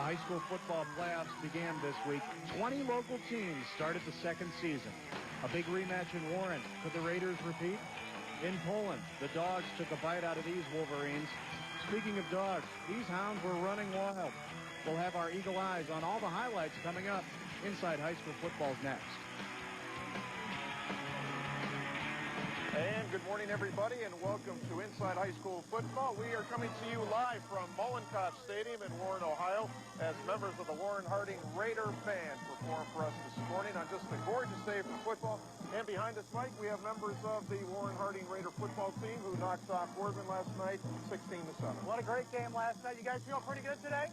high school football playoffs began this week. 20 local teams started the second season. A big rematch in Warren. Could the Raiders repeat? In Poland, the Dogs took a bite out of these Wolverines. Speaking of dogs, these hounds were running wild. We'll have our eagle eyes on all the highlights coming up. Inside High School Football's next. And good morning, everybody, and welcome to Inside High School Football. We are coming to you live from Mullincott Stadium in Warren, Ohio, as members of the Warren Harding Raider Band perform for us this morning on just a gorgeous day for football. And behind us, Mike, we have members of the Warren Harding Raider football team who knocked off Boardman last night, 16-7. What a great game last night. You guys feel pretty good today?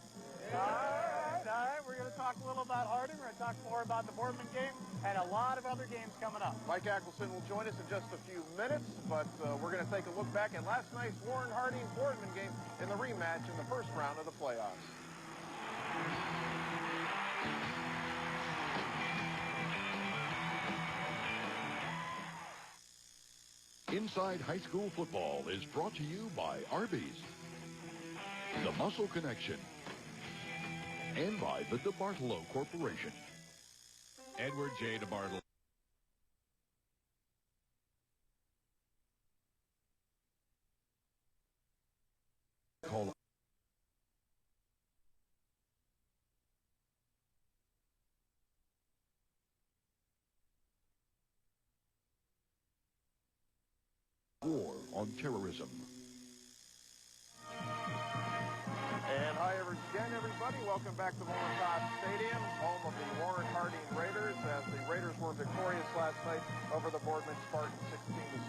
Yeah. All right. We're going to talk a little about Harding. We're going to talk more about the Boardman game and a lot of other games coming up. Mike Ackelson will join us in just a few minutes, but we're going to take a look back at last night's Warren Harding Boardman game in the rematch in the first round of the playoffs. Inside High School Football is brought to you by Arby's, The Muscle Connection, and by the DeBartolo Corporation. Edward J. DeBartolo. Call War on Terrorism. And hi again, everybody. Welcome back to Mullincott Stadium, home of the Warren Harding Raiders, as the Raiders were victorious last night over the Boardman Spartans,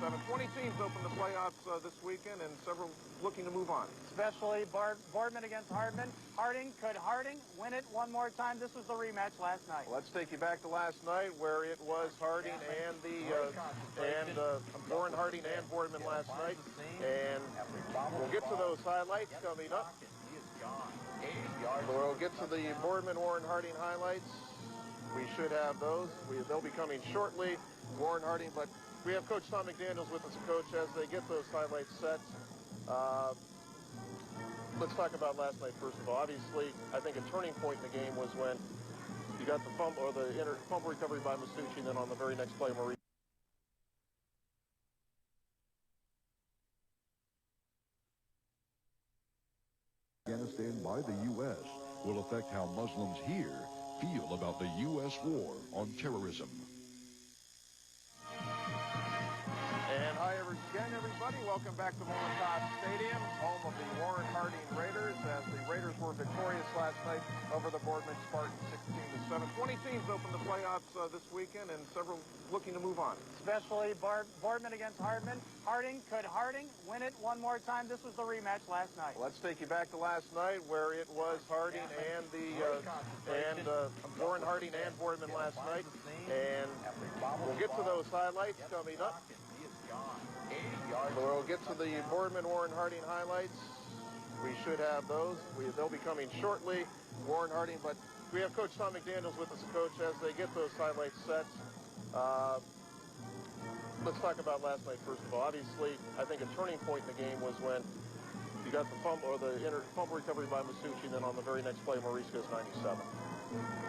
16-7. 20 teams opened the playoffs this weekend, and several looking to move on. Especially Boardman against Harding. Could Harding win it one more time? This was the rematch last night. Let's take you back to last night, where it was Harding and Warren Harding and Boardman last night, and we'll get to those highlights coming up. We'll get to the Boardman Warren Harding highlights. We should have those. They'll be coming shortly. Warren Harding, but we have Coach Tom McDaniels with us, Coach, as they get those highlights set. Let's talk about last night first of all. Obviously, I think a turning point in the game was when you got the fumble recovery by Masucci, and then on the very next play, Marie. Afghanistan by the U.S. will affect how Muslims here feel about the U.S. war on terrorism. And hi again, everybody. Welcome back to Mullincott Stadium, home of the Warren Harding Raiders, as the Raiders were victorious last night over the Boardman Spartans, 16-7. 20 teams opened the playoffs this weekend, and several looking to move on. Especially Boardman against Harding. Could Harding win it one more time? This was the rematch last night. Let's take you back to last night, where it was Harding and Warren Harding and Boardman last night, and we'll get to those highlights coming up. We'll get to the Boardman Warren Harding highlights. We should have those. They'll be coming shortly. Warren Harding, but we have Coach Tom McDaniels with us, Coach, as they get those highlights set. Let's talk about last night first of all. Obviously, I think a turning point in the game was when you got the fumble recovery by Masucci, and then on the very next play, Maurice goes 97.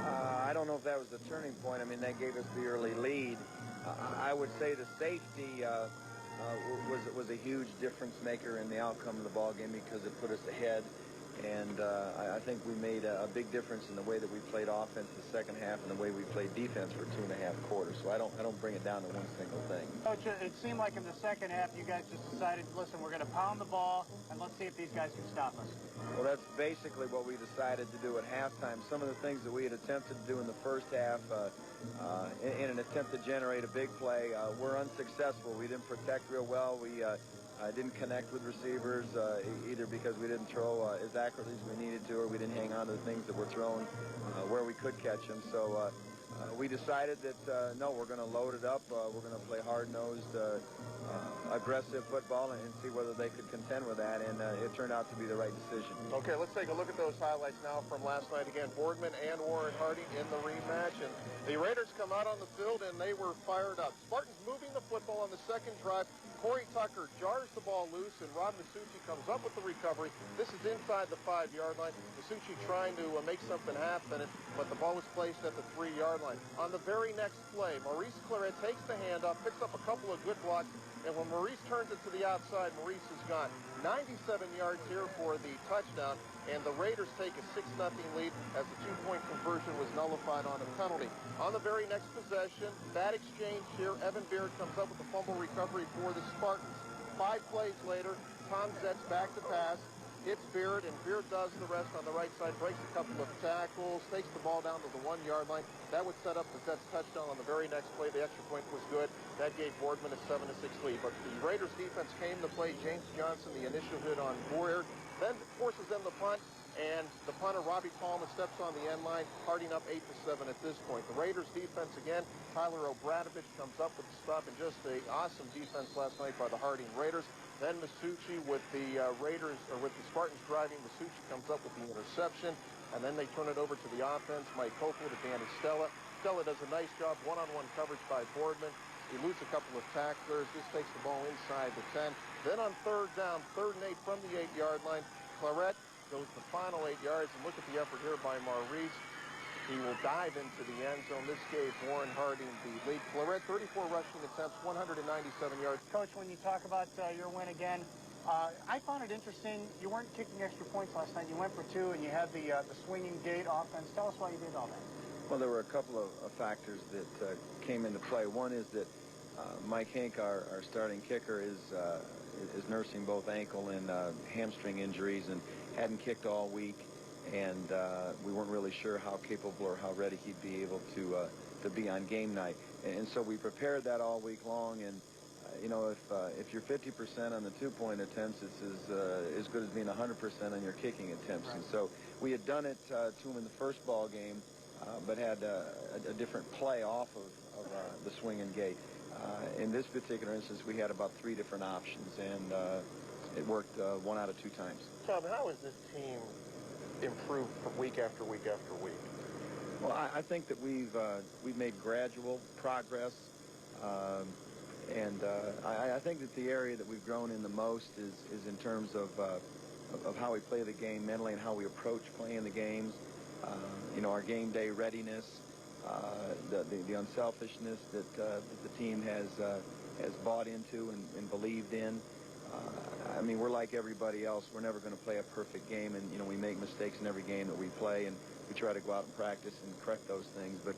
I don't know if that was the turning point. I mean, that gave us the early lead. I would say the safety was a huge difference maker in the outcome of the ball game because it put us ahead, and I think we made a big difference in the way that we played offense the second half and the way we played defense for 2.5 quarters. So I don't bring it down to one single thing. Coach, it seemed like in the second half you guys just decided, listen, we're going to pound the ball and let's see if these guys can stop us. Well, that's basically what we decided to do at halftime. Some of the things that we had attempted to do in the first half in an attempt to generate a big play were unsuccessful. We didn't protect real well. We didn't connect with receivers either because we didn't throw as accurately as we needed to, or we didn't hang on to the things that were thrown where we could catch them. So we decided that, no, we're going to load it up. We're going to play hard-nosed, aggressive football and see whether they could contend with that, and it turned out to be the right decision. Okay, let's take a look at those highlights now from last night. Again, Boardman and Warren Harding in the rematch, and the Raiders come out on the field, and they were fired up. Spartans moving the football on the second drive. Corey Tucker jars the ball loose, and Rob Masucci comes up with the recovery. This is inside the 5-yard line. Masucci trying to make something happen, but the ball was placed at the 3-yard line. On the very next play, Maurice Claret takes the handoff, picks up a couple of good blocks, and when Maurice turns it to the outside, Maurice is gone. 97 yards here for the touchdown, and the Raiders take a 6-0 lead as the two-point conversion was nullified on a penalty. On the very next possession, bad exchange here. Evan Beard comes up with a fumble recovery for the Spartans. 5 plays later, Tom Zetz back to pass. Hits Beard, and Beard does the rest on the right side, breaks a couple of tackles, takes the ball down to the 1-yard line. That would set up the Zetz touchdown on the very next play. The extra point was good. That gave Boardman a 7-6 lead. But the Raiders defense came to play. James Johnson, the initial hit on Boyer, then forces them to punt. And the punter, Robbie Palmer, steps on the end line, Harding up 8-7 at this point. The Raiders defense again, Tyler O'Bradovich comes up with the stop, and just an awesome defense last night by the Harding Raiders. Then Masucci with the Raiders, or with the Spartans driving, Masucci comes up with the interception, and then they turn it over to the offense. Mike Copeland to Danny Stella. Stella does a nice job, one-on-one coverage by Boardman. He loses a couple of tacklers. This takes the ball inside the 10. Then on 3rd down, 3rd and 8 from the 8-yard line, Claret goes the final 8 yards, and look at the effort here by Maurice. He will dive into the end zone. This gave Warren Harding the lead. Claret, 34 rushing attempts, 197 yards. Coach, when you talk about your win again, I found it interesting. You weren't kicking extra points last night. You went for 2, and you had the swinging gate offense. Tell us why you did all that. Well, there were a couple of factors that came into play. One is that Mike Hank, our starting kicker, is nursing both ankle and hamstring injuries and hadn't kicked all week, and we weren't really sure how capable or how ready he'd be able to be on game night. And so we prepared that all week long, and you know, if you're 50% on the 2-point attempts, it's as good as being 100% on your kicking attempts. Right. And so we had done it to him in the first ball game, but had a different play off of the swinging gate. In this particular instance, we had about 3 different options, and it worked 1 out of 2 times. Tom, how has this team improved from week after week after week? Well, I think that we've made gradual progress, and I think that the area that we've grown in the most is in terms of how we play the game mentally and how we approach playing the games. You know, our game day readiness, the unselfishness that the team has bought into and believed in. I mean, we're like everybody else. We're never going to play a perfect game, and you know, we make mistakes in every game that we play, and we try to go out and practice and correct those things. But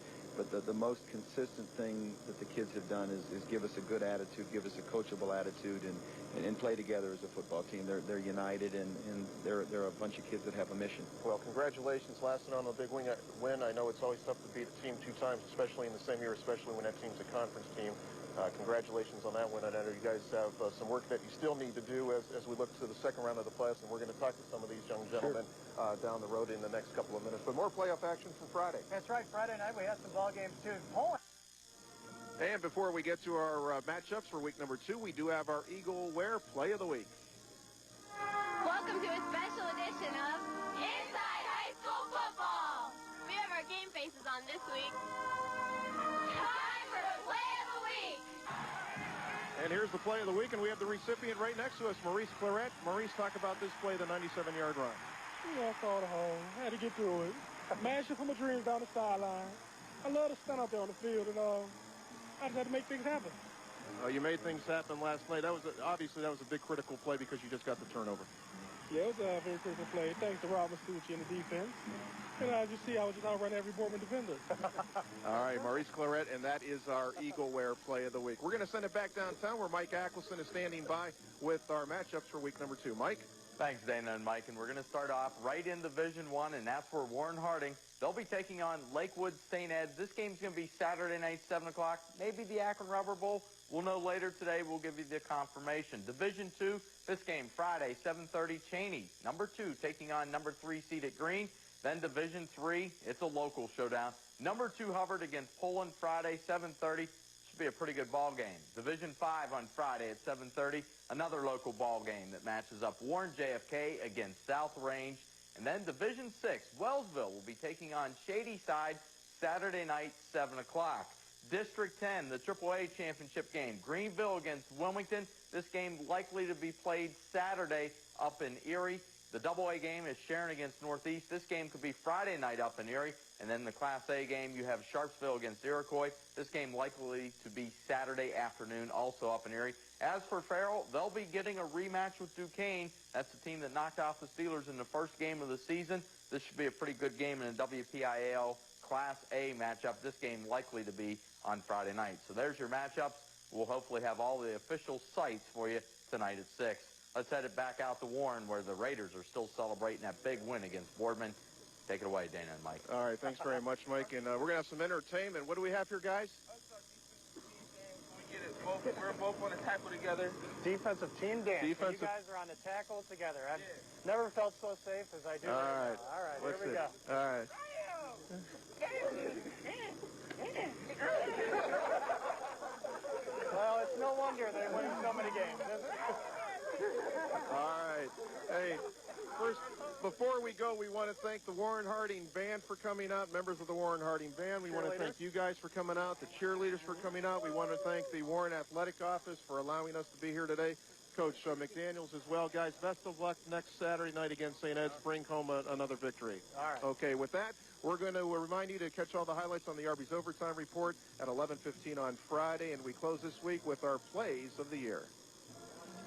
the most consistent thing that the kids have done is give us a good attitude, give us a coachable attitude, and play together as a football team. They're united, and they're a bunch of kids that have a mission. Well, congratulations, last night on a big win. I know it's always tough to beat a team 2 times, especially in the same year, especially when that team's a conference team. Congratulations on that one. I know you guys have some work that you still need to do as we look to the second round of the playoffs, and we're going to talk to some of these young gentlemen down the road in the next couple of minutes. But more playoff action for Friday. That's right. Friday night we have some ball games too. Poland. And before we get to our matchups for week number 2, we do have our Eagle Wear Play of the Week. Welcome to a special edition of Inside High School Football. We have our game faces on this week. Time for the Play of the Week. And here's the Play of the Week, and we have the recipient right next to us, Maurice Claret. Maurice, talk about this play, the 97-yard run. Yeah, I saw the hole. I had to get through it. Mashing for my dreams down the sideline. I love to stand out there on the field, and I just had to make things happen. You made things happen last night. Obviously that was a big critical play because you just got the turnover. Yeah, it was a very critical play. Thanks to Rob Masucci and the defense. And as you see, I was just outrunning every Boardman defender. All right, Maurice Claret, and that is our Eagle Wear Play of the Week. We're going to send it back downtown where Mike Ackelson is standing by with our matchups for week number 2. Mike? Thanks, Dana and Mike, and we're going to start off right in Division 1, and that's for Warren Harding. They'll be taking on Lakewood St. Ed's. This game's going to be Saturday night, 7 o'clock. Maybe the Akron Rubber Bowl. We'll know later today. We'll give you the confirmation. Division 2, this game Friday, 7:30, Cheney. Number 2 taking on number 3 seeded Green. Then Division 3, it's a local showdown. Number 2 Hubbard against Poland Friday, 7:30. Should be a pretty good ball game. Division 5 on Friday at 7:30. Another local ball game that matches up Warren JFK against South Range. And then Division 6, Wellsville will be taking on Shadyside Saturday night, 7 o'clock. District 10, the AAA championship game. Greenville against Wilmington. This game likely to be played Saturday up in Erie. The AA game is Sharon against Northeast. This game could be Friday night up in Erie. And then the Class A game, you have Sharpsville against Iroquois. This game likely to be Saturday afternoon, also up in Erie. As for Farrell, they'll be getting a rematch with Duquesne. That's the team that knocked off the Steelers in the first game of the season. This should be a pretty good game in a WPIAL Class A matchup. This game likely to be on Friday night. So there's your matchups. We'll hopefully have all the official sites for you tonight at 6. Let's head it back out to Warren, where the Raiders are still celebrating that big win against Boardman. Take it away, Dana and Mike. All right, thanks very much, Mike. And we're going to have some entertainment. What do we have here, guys? We're both on the tackle together. Defensive team dance. You guys are on the tackle together. I've never felt so safe as I do right now. All right, here we go. All right. Well, it's no wonder they're winning so many games, is it? All right. Hey, first, before we go, we want to thank the Warren Harding Band for coming out, members of the Warren Harding Band. We want to thank you guys for coming out, the cheerleaders for coming out. We want to thank the Warren Athletic Office for allowing us to be here today. Coach McDaniels as well. Guys, best of luck next Saturday night against St. Ed's. Bring home another victory. All right. Okay, with that, we're going to remind you to catch all the highlights on the Arby's Overtime Report at 11:15 on Friday, and we close this week with our plays of the year.